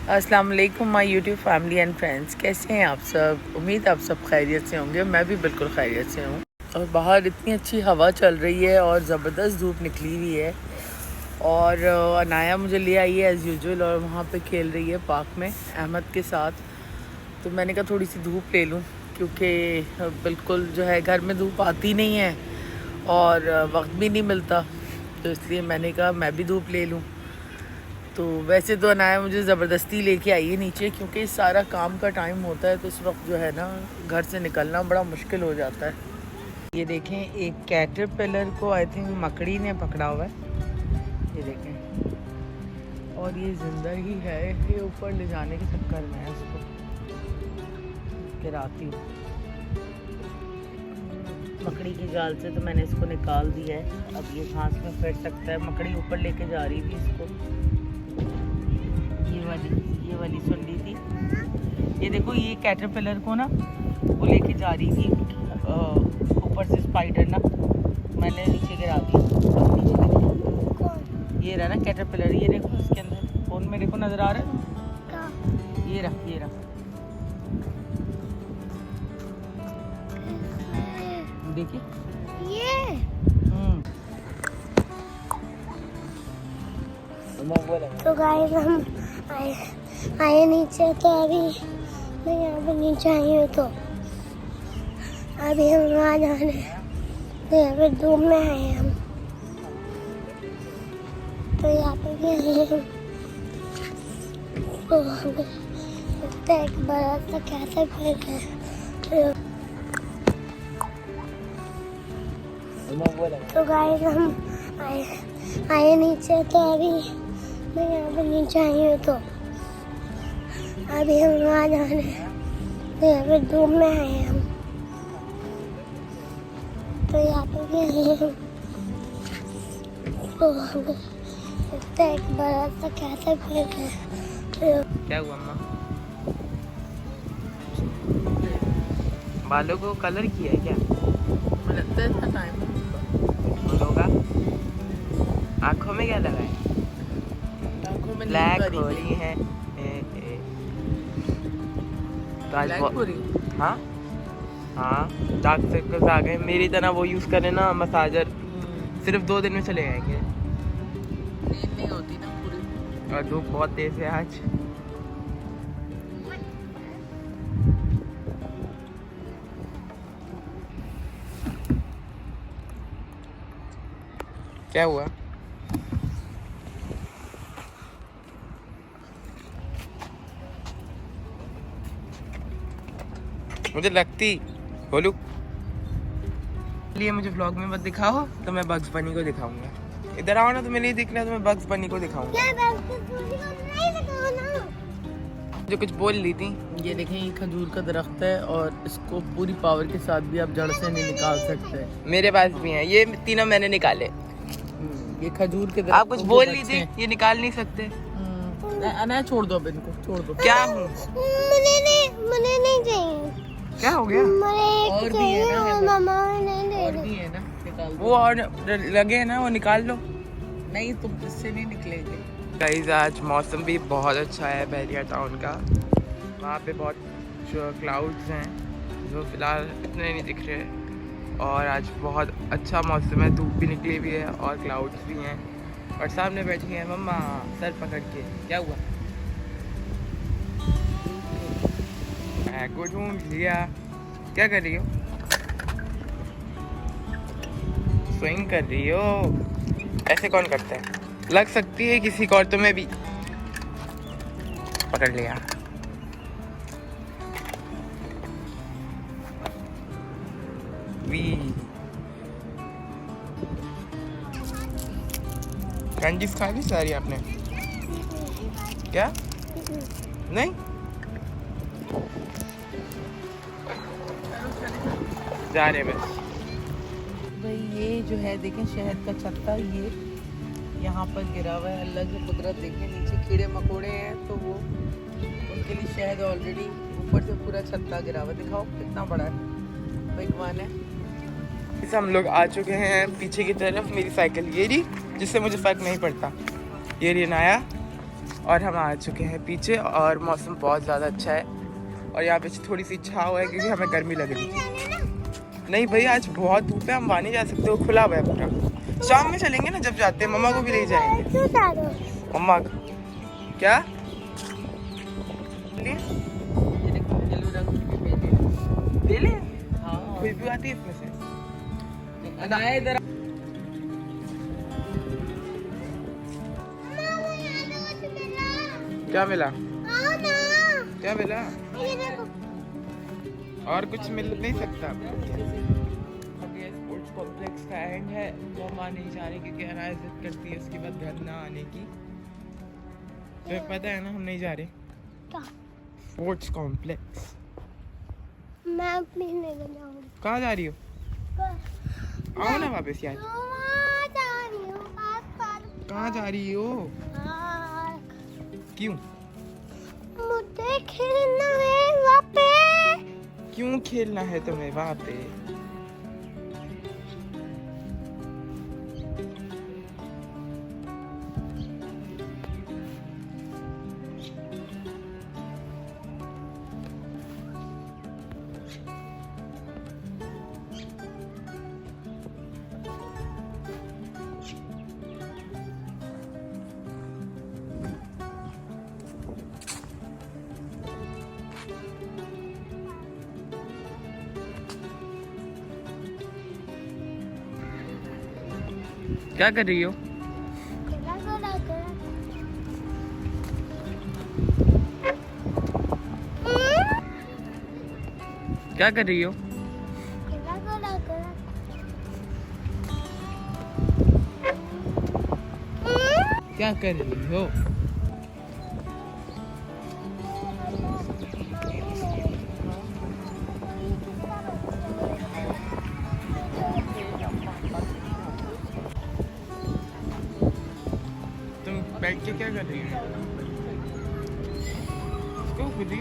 अस्सलाम वालेकुम my YouTube family and friends, कैसे हैं आप सब। उम्मीद आप सब खैरियत से होंगे। मैं भी बिल्कुल खैरियत से हूँ। और बाहर इतनी अच्छी हवा चल रही है और ज़बरदस्त धूप निकली हुई है। और अनाया मुझे ले आई है एज़ यूजुअल और वहाँ पे खेल रही है पार्क में अहमद के साथ। तो मैंने कहा थोड़ी सी धूप ले लूँ, क्योंकि बिल्कुल जो है घर में धूप आती नहीं है और वक्त भी नहीं मिलता, तो इसलिए मैंने कहा मैं भी धूप ले लूँ। तो वैसे तो अनाया मुझे ज़बरदस्ती लेके आई है नीचे, क्योंकि सारा काम का टाइम होता है तो इस वक्त जो है ना घर से निकलना बड़ा मुश्किल हो जाता है। ये देखें, एक कैटरपिलर को आई थिंक मकड़ी ने पकड़ा हुआ है, ये देखें। और ये जिंदा ही है, ये ऊपर ले जाने के चक्कर में है, इसको गिराती हूँ मकड़ी की जाल से। तो मैंने इसको निकाल दिया है, अब ये घास में फिर सकता है। मकड़ी ऊपर लेके जा रही थी इसको, ये वाली सुन ली थी। ये देखो, ये कैटरपिलर को ना वो लेके जा रही थी ऊपर से स्पाइडर ना, मैंने नीचे गिरा दी। ये रहा ना कैटरपिलर, ये देखो इसके अंदर फोन में देखो नजर आ रहा है, ये रहा देखिए ये। तो गाइस हम आए नीचे, तो अभी मैं यहाँ पे नीचे आई हूँ। तो अभी हम वहाँ जाने, तो यहाँ पे धूप में आए हम। तो यहाँ पे भी आए हम, तो लगता है एक बड़ा सा कैसा घर है। तो गाइस हम आए नीचे, तो अभी मैं यहाँ पे नीचे आई हूँ। तो अभी हम वहाँ जाने, तो यहाँ पे धूप में आए हम। तो यहाँ पे भी आए हम, तो लगता है एक बड़ा सा कैसा घर है। क्या हुआ अम्मा? बालों को कलर किया है क्या? मुझे लगता है इतना टाइम होगा। आँखों में क्या लगा है? आँखों में ब्लैक हो रही है। तो आज हाँ डार्क सर्कल्स आ गए। मेरी तरह वो यूज़ करें ना मसाजर, सिर्फ 2 दिन में चले जाएंगे। नींद नहीं होती ना पूरी, और धूप बहुत तेज है आज। क्या हुआ? मुझे लगती बोलू लिए मुझे व्लॉग में मत दिखाओ, तो मैं बग्स बनी को दिखाऊंगा। इधर आओ ना, तो मैं नहीं दिख रहा, तो मैं बग्स बनी को दिखाऊंगा। जो कुछ बोल ली थी। ये देखें, ये खजूर का दरख्त है और इसको पूरी पावर के साथ भी आप जड़ से नहीं निकाल सकते। मेरे पास भी हैं ये तीनों, मैंने निकाले। ये खजूर के दरख्त। आप कुछ बोल ली थी, ये निकाल नहीं सकते। अना छोड़ दो, अब इनको छोड़ दो। क्या हूँ? मुझे नहीं चाहिए। क्या हो गया? और भी है ना, मामा और भी है ना, निकाल दो। वो और लगे है ना, वो निकाल लो। नहीं, तुम इससे नहीं निकलेंगे। गाइस, आज मौसम भी बहुत अच्छा है बहरिया टाउन का। वहाँ पे बहुत क्लाउड्स हैं जो फिलहाल इतने नहीं दिख रहे, और आज बहुत अच्छा मौसम है। धूप भी निकली हुई है और क्लाउड्स भी हैं, और सामने बैठी है मम्मा सर पकड़ के। क्या हुआ? को ढूंढ लिया। क्या कर रही हो? स्विंग कर रही हो? ऐसे कौन करता है? लग सकती है किसी को, और तुम्हें भी पकड़ लिया। कैंडीज खा ली सारी आपने? क्या? नहीं, जा रहे बस भाई। ये जो है देखें, शहद का छत्ता ये यहाँ पर गिरा हुआ है। अल्लाह की कुदरत देखें, नीचे कीड़े मकोड़े हैं तो वो उनके लिए शहद ऑलरेडी ऊपर से पूरा छत्ता गिरा हुआ। दिखाओ कितना बड़ा है, बेईमान है। इस हम लोग आ चुके हैं पीछे की तरफ। मेरी साइकिल ये रही, जिससे मुझे फ़र्क नहीं पड़ता। ये रही अनाया, और हम आ चुके हैं पीछे और मौसम बहुत ज़्यादा अच्छा है और यहाँ पे थोड़ी सी छाव है क्योंकि हमें गर्मी लग रही है। नहीं भाई आज बहुत धूप है, हम वहाँ नहीं जा सकते, वो खुला हुआ है पूरा। शाम में चलेंगे ना जब जाते हैं, मम्मा को भी ले जाएंगे। मम्मा क्या ले ले? हाँ खुशबू आती है इसमें से। इधर क्या मिला? क्या मिला? और कुछ मिल नहीं सकता। स्पोर्ट्स कॉम्प्लेक्स का एंड है, मम्मा नहीं जा रही क्योंकि अनाया जिद करती है उसके बाद घर ना आने की। तो पता है ना हम नहीं जा रहे स्पोर्ट्स कॉम्प्लेक्स। मैं अपनी नहीं जाऊंगी। कहाँ जा रही हो? आओ ना वापस यार। कहाँ जा रही हो? क्यों? मुझे खेलना है वहाँ पे। क्यों खेलना है तुम्हें वहाँ पे? क्या कर रही हो? क्या कर रही हो? क्या कर रही हो? तुम बैठ के क्या कर रही हो? इसको खुद ही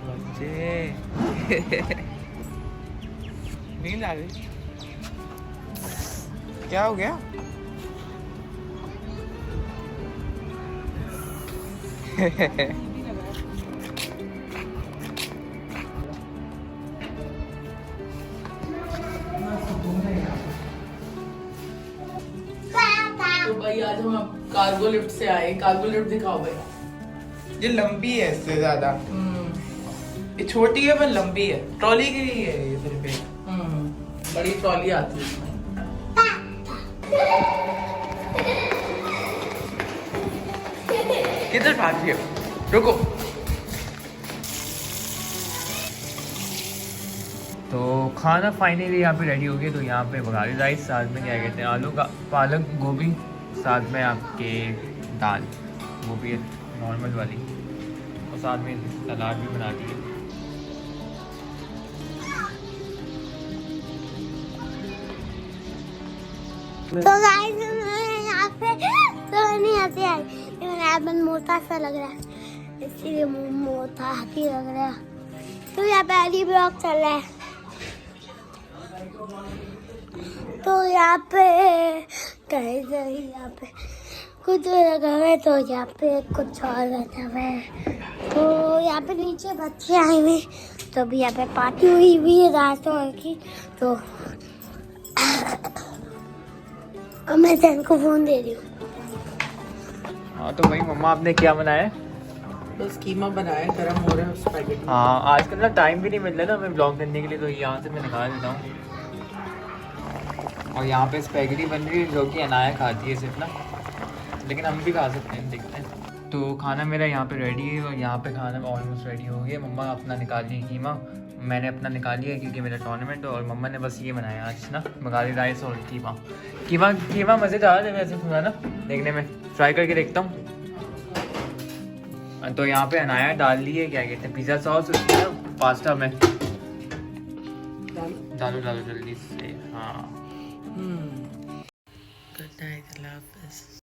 बच्चे नींद आ गई? क्या हो गया? तो भाई आज हम कार्गो लिफ्ट से आए। कार्गो लिफ्ट दिखाओ भाई। ये लंबी है इससे ज्यादा। ये छोटी है पर लंबी है, ट्रॉली की ही है ये सिर्फ एक। बड़ी ट्रॉली आती है इसमें। किधर भाग रही हो? रुको। तो खाना फाइनली यहाँ पे रेडी हो गया। तो यहाँ पे बघारी राइस, साथ में क्या कहते हैं आलू का पालक गोभी, साथ में आपके दाल, वो भी है नॉर्मल वाली, और साथ में सलाद भी बना दी है। तो गाइस यहाँ पे तो नहीं आते यार, लेकिन मोटा सा लग रहा है इसीलिए मोटा हाथी लग रहा है। तो यहाँ पे आली ब्लॉग चल रहा है। तो यहाँ पे गाइस यहाँ पे कुछ लगा हुआ है, तो यहाँ पे कुछ और लगा हुआ है। तो यहाँ पे नीचे बच्चे आए हुए, तो अभी यहाँ पे पार्टी हुई हुई है रातों की। तो अब मैं जैन को फोन दे रही हूँ। हाँ तो भाई मम्मा आपने क्या बनाया? बस कीमा बनाया, गरम हो रहा है स्पैगेटी। हाँ आजकल ना टाइम भी नहीं मिल रहा ना हमें ब्लॉग करने के लिए, तो यहाँ से मैं निकाल देता हूँ। और यहाँ पे स्पैगेटी बन रही है जो कि अनाया खाती है सिर्फ ना, लेकिन हम भी खा सकते हैं, देखते हैं। तो खाना मेरा यहाँ पे रेडी है और यहाँ पे खाना ऑलमोस्ट रेडी हो गया। मम्मा अपना निकाल ली कीमा, मैंने अपना निकाल लिया क्योंकि मेरा टूर्नामेंट है, और मम्मा ने बस ये बनाया आज ना बघारी राइस और कीमा। कीमा कीमा मज़ेदार है वैसे थोड़ा ना देखने में, ट्राई करके देखता हूँ। तो यहाँ पे अनाया डाल ली है क्या कहते हैं पिज़्ज़ा सॉस उसमें पास्ता में। डालो डालो जल्दी से। हाँ गुड नाइट, अल्लाह हाफ़िज़।